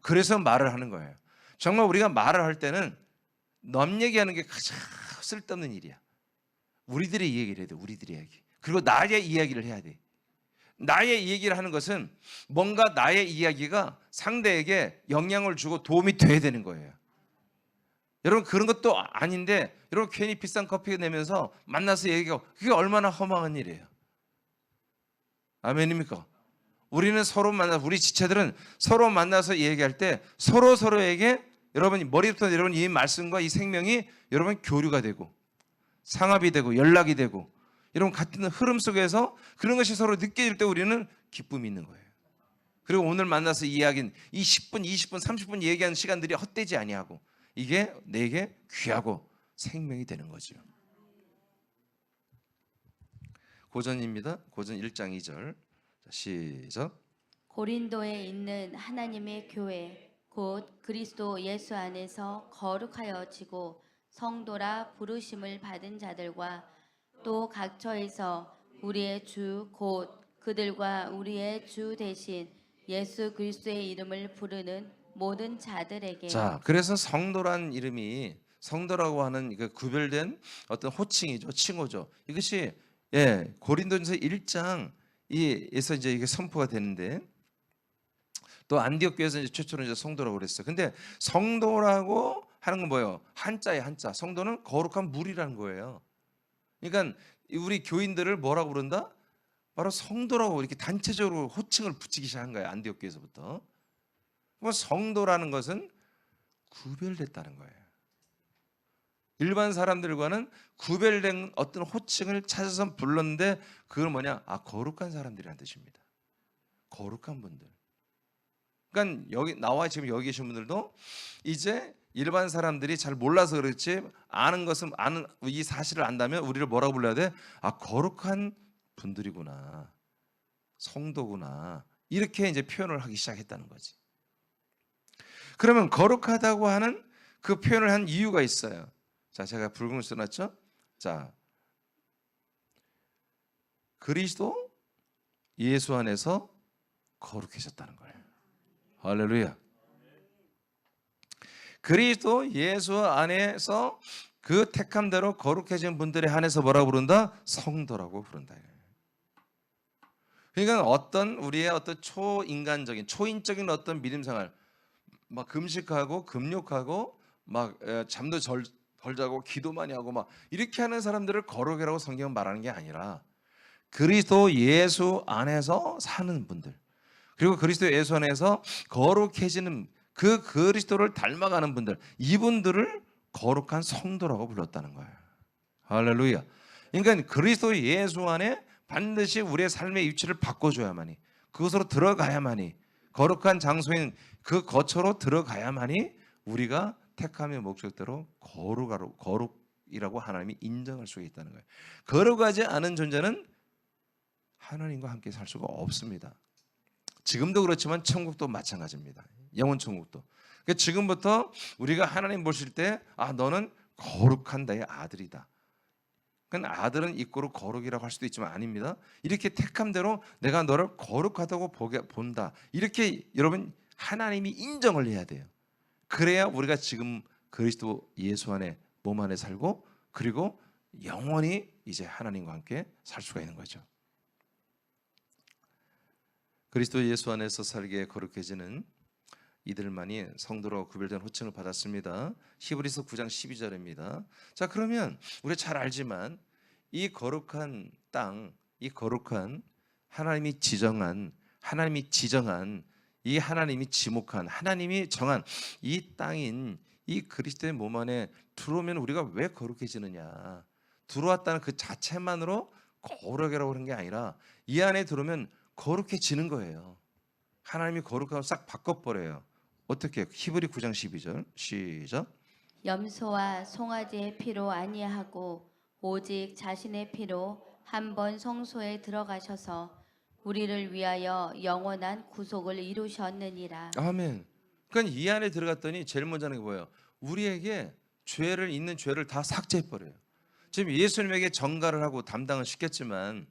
그래서 말을 하는 거예요. 정말 우리가 말을 할 때는 남 얘기하는 게 가장 쓸데없는 일이야. 우리들의 이야기를 해야 돼. 우리들의 이야기. 그리고 나의 이야기를 해야 돼. 나의 얘기를 하는 것은 뭔가 나의 이야기가 상대에게 영향을 주고 도움이 돼야 되는 거예요. 여러분 그런 것도 아닌데 여러분 괜히 비싼 커피 내면서 만나서 얘기하고 그게 얼마나 허망한 일이에요. 아멘입니까? 우리는 서로 만나서 우리 지체들은 서로 만나서 얘기할 때 서로에게 여러분 머리부터 여러분 이 말씀과 이 생명이 여러분 교류가 되고 상합이 되고 연락이 되고 여러분 같은 흐름 속에서 그런 것이 서로 느껴질 때 우리는 기쁨이 있는 거예요. 그리고 오늘 만나서 이야기는 이 10분, 20분, 30분 얘기하는 시간들이 헛되지 아니하고 이게 내게 귀하고 생명이 되는 거죠. 고전입니다. 고전 1장 2절 시작. 고린도에 있는 하나님의 교회 곧 그리스도 예수 안에서 거룩하여지고 성도라 부르심을 받은 자들과 또 각처에서 우리의 주 곧 그들과 우리의 주 대신 예수 그리스도의 이름을 부르는 모든 자들에게. 자, 그래서 성도란 이름이 성도라고 하는 그 구별된 어떤 호칭이죠, 칭호죠. 이것이 고린도전서 1장에서 이제 이게 선포가 되는데 또 안디옥 교회에서 이제 최초로 이제 성도라고 그랬어요. 근데 성도라고 하는 건 뭐예요? 한자예요, 한자. 성도는 거룩한 물이라는 거예요. 그러니까 우리 교인들을 뭐라고 부른다? 바로 성도라고 이렇게 단체적으로 호칭을 붙이기 시작한 거예요. 안디옥 교회에서부터. 그럼 성도라는 것은 구별됐다는 거예요. 일반 사람들과는 구별된 어떤 호칭을 찾아서 불렀는데 그건 뭐냐? 거룩한 사람들이라는 뜻입니다. 거룩한 분들. 그러니까 여기 나와 지금 여기 계신 분들도 이제 일반 사람들이 잘 몰라서 그렇지 아는 것은 아는 이 사실을 안다면 우리를 뭐라고 불러야 돼? 거룩한 분들이구나. 성도구나. 이렇게 이제 표현을 하기 시작했다는 거지. 그러면 거룩하다고 하는 그 표현을 한 이유가 있어요. 자, 제가 붉은 글 써놨죠? 자, 그리스도 예수 안에서 거룩해졌다는 거예요. 할렐루야. 그리스도 예수 안에서 그 택함대로 거룩해진 분들에 한해서 뭐라고 부른다? 성도라고 부른다. 그러니까 어떤 우리의 어떤 초인간적인 초인적인 어떤 믿음 생활, 막 금식하고 금욕하고 막 잠도 덜 자고 기도 많이 하고 막 이렇게 하는 사람들을 거룩이라고 성경은 말하는 게 아니라 그리스도 예수 안에서 사는 분들, 그리고 그리스도 예수 안에서 거룩해지는 그 그리스도를 닮아가는 분들, 이분들을 거룩한 성도라고 불렀다는 거예요. 할렐루야. 그러니까 그리스도 예수 안에 반드시 우리의 삶의 위치를 바꿔줘야만이, 그것으로 들어가야만이, 거룩한 장소인 그 거처로 들어가야만이 우리가 택함의 목적대로 거룩이라고 하나님이 인정할 수가 있다는 거예요. 거룩하지 않은 존재는 하나님과 함께 살 수가 없습니다. 지금도 그렇지만 천국도 마찬가지입니다. 영원 천국도. 그러니까 지금부터 우리가 하나님 보실 때 너는 거룩한 나의 아들이다. 그러니까 아들은 이꼬로 거룩이라고 할 수도 있지만 아닙니다. 이렇게 택함대로 내가 너를 거룩하다고 본다. 이렇게 여러분 하나님이 인정을 해야 돼요. 그래야 우리가 지금 그리스도 예수 안에 몸 안에 살고 그리고 영원히 이제 하나님과 함께 살 수가 있는 거죠. 그리스도 예수 안에서 살게 거룩해지는 이들만이 성도로 구별된 호칭을 받았습니다. 히브리서 9장 12절입니다. 자, 그러면 우리가 잘 알지만 이 거룩한 땅, 이 거룩한 하나님이 지정한 이 하나님이 지목한 하나님이 정한 이 땅인 이 그리스도의 몸 안에 들어오면 우리가 왜 거룩해지느냐? 들어왔다는 그 자체만으로 거룩이라고 하는 게 아니라 이 안에 들어오면 거룩해지는 거예요. 하나님이 거룩하고 싹 바꿔버려요. 어떻게 해요? 히브리 9장 12절 시작. 염소와 송아지의 피로 아니하고 오직 자신의 피로 한 번 성소에 들어가셔서 우리를 위하여 영원한 구속을 이루셨느니라. 아멘. 그러니까 이 안에 들어갔더니 제일 먼저 하는 게 뭐예요? 우리에게 있는 죄를 다 삭제해버려요. 지금 예수님에게 전가를 하고 담당을 시켰지만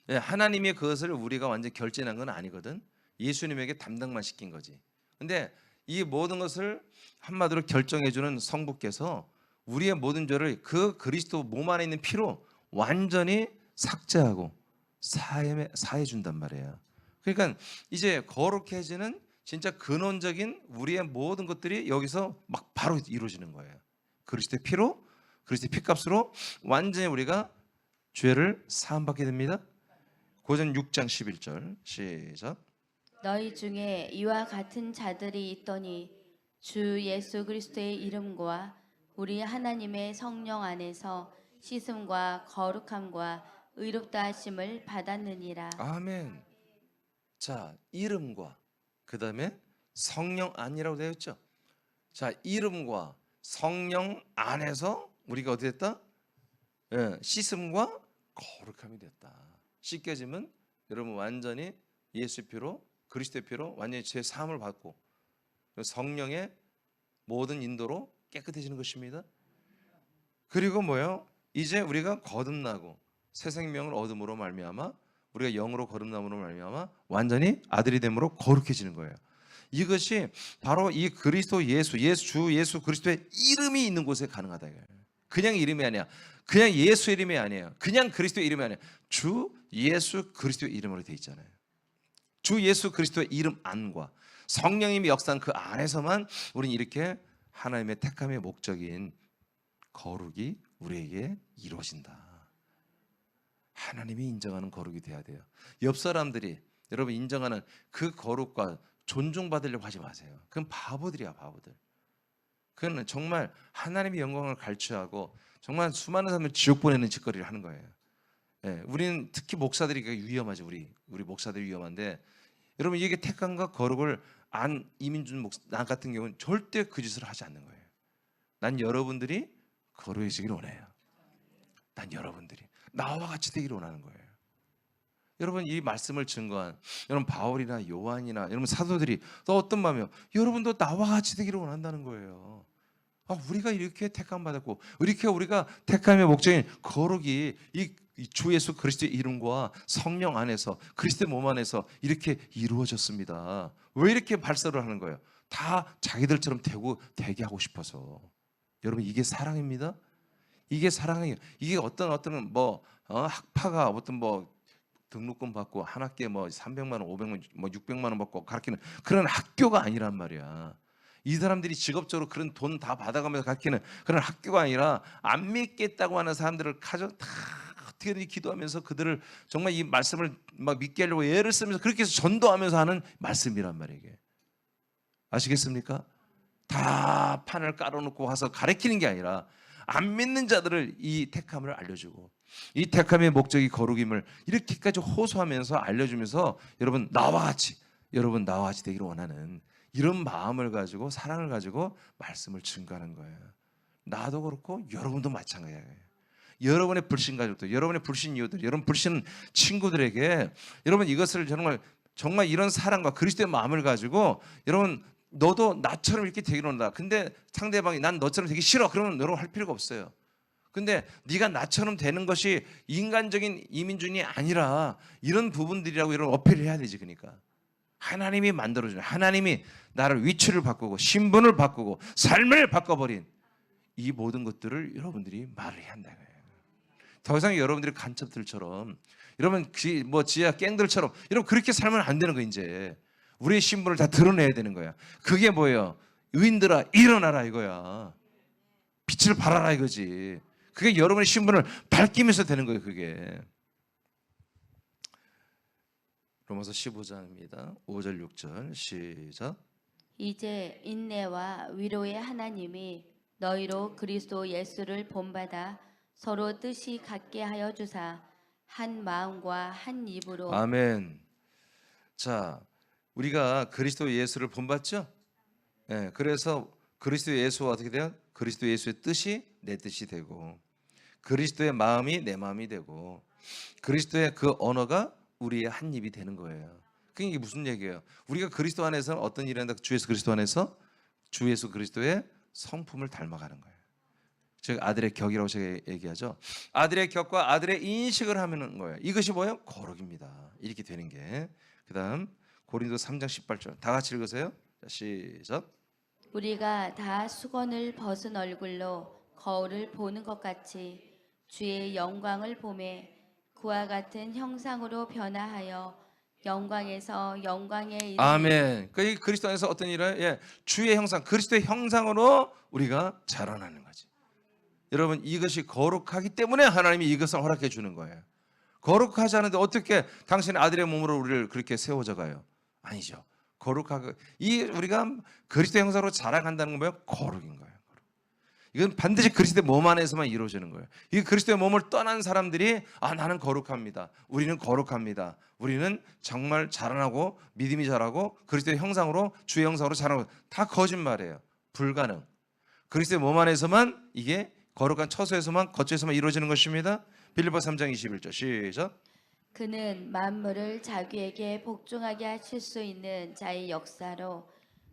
하나님이 그것을 우리가 완전히 결정한 건 아니거든. 예수님에게 담당만 시킨 거지. 근데 이 모든 것을 한마디로 결정해주는 성부께서 우리의 모든 죄를 그 그리스도 몸 안에 있는 피로 완전히 삭제하고 사해 준단 말이에요. 그러니까 이제 거룩해지는 진짜 근원적인 우리의 모든 것들이 여기서 막 바로 이루어지는 거예요. 그리스도의 피로, 그리스도의 피값으로 완전히 우리가 죄를 사함받게 됩니다. 고전 6장 11절 시작. 너희 중에 이와 같은 자들이 있더니 주 예수 그리스도의 이름과 우리 하나님의 성령 안에서 씻음과 거룩함과 의롭다 하심을 받았느니라. 아멘. 자, 이름과 그 다음에 성령 안이라고 되어 있죠. 자, 이름과 성령 안에서 우리가 어디 됐다? 씻음과 거룩함이 됐다. 씻겨지면 여러분 완전히 예수 피로, 그리스도의 피로 완전히 죄 사함을 받고 성령의 모든 인도로 깨끗해지는 것입니다. 그리고 뭐예요? 이제 우리가 거듭나고 새 생명을 얻음으로 말미암아 우리가 영으로 거듭남으로 말미암아 완전히 아들이 됨으로 거룩해지는 거예요. 이것이 바로 이 그리스도 주 예수 그리스도의 이름이 있는 곳에 가능하다 이거예요. 그냥 이름이 아니야. 그냥 예수 이름이 아니에요. 그냥 그리스도 이름이 아니에요. 주 예수 그리스도의 이름으로 돼 있잖아요. 주 예수 그리스도의 이름 안과 성령님이 역사한 그 안에서만 우리는 이렇게 하나님의 택함의 목적인 거룩이 우리에게 이루어진다. 하나님이 인정하는 거룩이 돼야 돼요. 옆 사람들이 여러분 인정하는 그 거룩과 존중받으려고 하지 마세요. 그건 바보들이야, 바보들. 그건 정말 하나님의 영광을 갈취하고 정말 수많은 사람을 지옥 보내는 짓거리를 하는 거예요. 예, 우리는 특히 목사들이 위험하죠. 우리 목사들이 위험한데, 여러분 이게 택함과 거룩을 안 이민준 목사 나 같은 경우는 절대 그 짓을 하지 않는 거예요. 난 여러분들이 거룩해지기를 원해요. 난 여러분들이 나와 같이 되기를 원하는 거예요. 여러분 이 말씀을 증거한 여러분 바울이나 요한이나 여러분 사도들이 또 어떤 마음이요? 여러분도 나와 같이 되기를 원한다는 거예요. 우리가 이렇게 택함 받았고 이렇게 우리가 택함의 목적인 거룩이 이 주 예수 그리스도의 이름과 성령 안에서 그리스도의 몸 안에서 이렇게 이루어졌습니다. 왜 이렇게 발설을 하는 거예요? 다 자기들처럼 되게 하고 싶어서. 여러분 이게 사랑입니다. 이게 사랑이에요. 이게 어떤 학파가 어떤 등록금 받고 한 학기에 300만 원, 500만 원, 600만 원 받고 가르치는 그런 학교가 아니란 말이야. 이 사람들이 직업적으로 그런 돈 다 받아가면서 가르치는 그런 학교가 아니라 안 믿겠다고 하는 사람들을 가져 다 어떻게든 기도하면서 그들을 정말 이 말씀을 믿게 하려고 애를 쓰면서 그렇게 해서 전도하면서 하는 말씀이란 말이에요. 이게. 아시겠습니까? 다 판을 깔아놓고 와서 가르치는 게 아니라 안 믿는 자들을 이 택함을 알려주고 이 택함의 목적이 거룩임을 이렇게까지 호소하면서 알려주면서 여러분 나와 같이 되기를 원하는 이런 마음을 가지고 사랑을 가지고 말씀을 증거하는 거예요. 나도 그렇고 여러분도 마찬가지예요. 여러분의 불신 가족들, 여러분의 불신 이웃들, 여러분 불신 친구들에게 여러분 이것을 정말 이런 사랑과 그리스도의 마음을 가지고 여러분 너도 나처럼 이렇게 되기를 원한다. 근데 상대방이 난 너처럼 되기 싫어. 그러면 여러분 할 필요가 없어요. 근데 네가 나처럼 되는 것이 인간적인 이민준이 아니라 이런 부분들이라고 이런 어필을 해야 되지. 그러니까 하나님이 만들어주는, 하나님이 나를 위치를 바꾸고 신분을 바꾸고 삶을 바꿔버린 이 모든 것들을 여러분들이 말을 해야 한다. 더 이상 여러분들이 간첩들처럼 여러분 지하 갱들처럼 여러분 그렇게 살면 안 되는 거. 이제 우리의 신분을 다 드러내야 되는 거야. 그게 뭐예요? 의인들아 일어나라 이거야. 빛을 발하라 이거지. 그게 여러분의 신분을 밝히면서 되는 거예요. 그게 로마서 15장입니다. 5절 6절 시작. 이제 인내와 위로의 하나님이 너희로 그리스도 예수를 본받아 서로 뜻이 같게 하여 주사 한 마음과 한 입으로. 아멘. 자, 우리가 그리스도 예수를 본받죠? 네, 그래서 그리스도 예수와 어떻게 돼요? 그리스도 예수의 뜻이 내 뜻이 되고 그리스도의 마음이 내 마음이 되고 그리스도의 그 언어가 우리의 한 입이 되는 거예요. 그게 이게 무슨 얘기예요? 우리가 그리스도 안에서 어떤 일을 한다? 주 예수 그리스도 안에서 주 예수 그리스도의 성품을 닮아가는 거예요. 즉 아들의 격이라고 제가 얘기하죠. 아들의 격과 아들의 인식을 하는 거예요. 이것이 뭐예요? 거룩입니다. 이렇게 되는 게. 그다음 고린도 3장 18절 다 같이 읽으세요. 자, 시작. 우리가 다 수건을 벗은 얼굴로 거울을 보는 것 같이 주의 영광을 보매 그와 같은 형상으로 변화하여 영광에서 영광에 이르는. 아멘. 그 그리스도 안에서 어떤 일을 주의 형상, 그리스도의 형상으로 우리가 자라나는 거지. 여러분 이것이 거룩하기 때문에 하나님이 이것을 허락해 주는 거예요. 거룩하지 않은데 어떻게 당신의 아들의 몸으로 우리를 그렇게 세워져 가요? 아니죠. 거룩하고 우리가 그리스도 형상으로 자라간다는 건 뭐예요? 거룩인 거예요. 이건 반드시 그리스도의 몸 안에서만 이루어지는 거예요. 이 그리스도의 몸을 떠난 사람들이 나는 거룩합니다. 우리는 거룩합니다. 우리는 정말 자라나고 믿음이 자라고 그리스도의 형상으로 주의 형상으로 자라고 다 거짓말이에요. 불가능. 그리스도의 몸 안에서만 이게 거룩한 처소에서만 거처에서만 이루어지는 것입니다. 빌립보서 3장 21절 시작. 그는 만물을 자기에게 복종하게 하실 수 있는 자의 역사로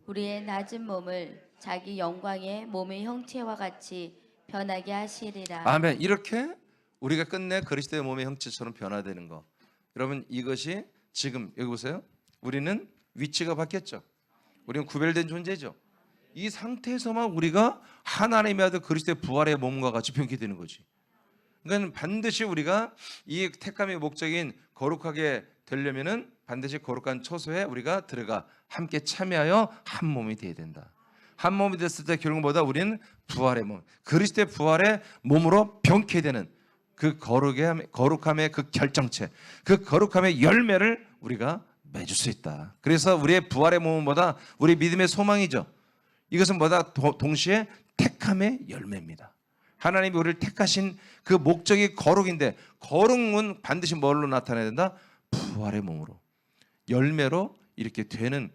우리의 낮은 몸을 자기 영광의 몸의 형체와 같이 변하게 하시리라. 아멘. 이렇게 우리가 끝내 그리스도의 몸의 형체처럼 변화되는 거. 여러분 이것이 지금 여기 보세요. 우리는 위치가 바뀌었죠. 우리는 구별된 존재죠. 이 상태에서만 우리가 하나님의 아들 그리스도의 부활의 몸과 같이 변케 되는 거지. 그러니까 반드시 우리가 이 택함의 목적인 거룩하게 되려면은 반드시 거룩한 초소에 우리가 들어가 함께 참여하여 한 몸이 되어야 된다. 한 몸이 됐을 때 결국 뭐다? 우리는 부활의 몸, 그리스도의 부활의 몸으로 병케 되는 그 거룩함의 그 결정체, 그 거룩함의 열매를 우리가 맺을 수 있다. 그래서 우리의 부활의 몸은 뭐다? 우리 믿음의 소망이죠. 이것은 뭐다? 동시에 택함의 열매입니다. 하나님이 우리를 택하신 그 목적이 거룩인데, 거룩은 반드시 뭘로 나타나야 된다? 부활의 몸으로, 열매로 이렇게 되는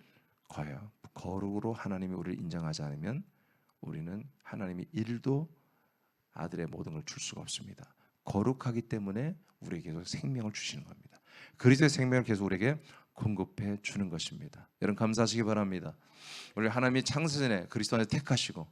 거예요. 거룩으로 하나님이 우리를 인정하지 않으면 우리는 하나님이 일도 아들의 모든 걸 줄 수가 없습니다. 거룩하기 때문에 우리에게 계속 생명을 주시는 겁니다. 그리스도의 생명을 계속 우리에게 공급해 주는 것입니다. 여러분 감사하시기 바랍니다. 우리 하나님이 창세전에 그리스도 안에 택하시고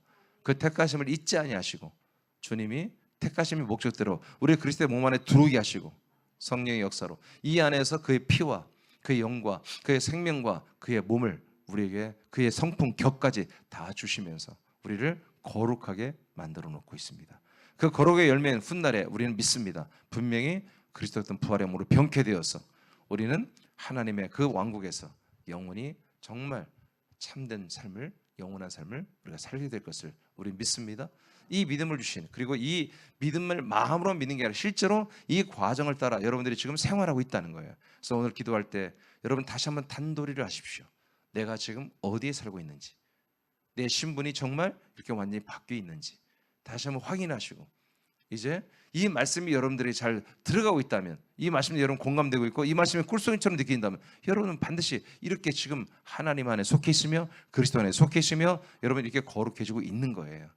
그 택하심을 잊지 아니하시고 주님이 택하심의 목적대로 우리 그리스도의 몸 안에 들어오게 하시고 성령의 역사로 이 안에서 그의 피와 그의 영과 그의 생명과 그의 몸을 우리에게 그의 성품 격까지 다 주시면서 우리를 거룩하게 만들어 놓고 있습니다. 그 거룩의 열매는 훗날에 우리는 믿습니다. 분명히 그리스도 어떤 부활의 몸으로 병케되어서 우리는 하나님의 그 왕국에서 영원히 정말 참된 삶을, 영원한 삶을 우리가 살게 될 것을 우리 믿습니다. 이 믿음을 주신, 그리고 이 믿음을 마음으로 믿는 게 아니라 실제로 이 과정을 따라 여러분들이 지금 생활하고 있다는 거예요. 그래서 오늘 기도할 때 여러분 다시 한번 단도리를 하십시오. 내가 지금 어디에 살고 있는지, 내 신분이 정말 이렇게 완전히 바뀌어 있는지 다시 한번 확인하시고, 이제 이 말씀이 여러분들이 잘 들어가고 있다면, 이 말씀이 여러분 공감되고 있고 이 말씀이 꿀송이처럼 느낀다면 여러분은 반드시 이렇게 지금 하나님 안에 속해 있으며 그리스도 안에 속해 있으며 여러분 이렇게 거룩해지고 있는 거예요.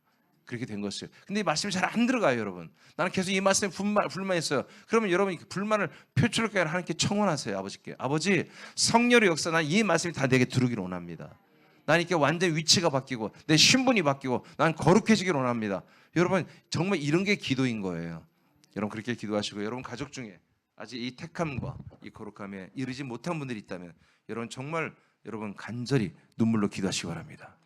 그렇게 된 것을. 근데 이 말씀이 잘 안 들어가요, 여러분. 나는 계속 이 말씀에 불만했어요. 그러면 여러분 불만을 표출할 게 아니라 하나님께 청원하세요. 아버지께. 아버지, 성령의 역사, 난 이 말씀이 다 내게 들어오기를 원합니다. 난 이렇게 완전 위치가 바뀌고 내 신분이 바뀌고 난 거룩해지기를 원합니다. 여러분 정말 이런 게 기도인 거예요. 여러분 그렇게 기도하시고, 여러분 가족 중에 아직 이 택함과 이 거룩함에 이르지 못한 분들이 있다면 여러분 정말 여러분 간절히 눈물로 기도하시기 바랍니다.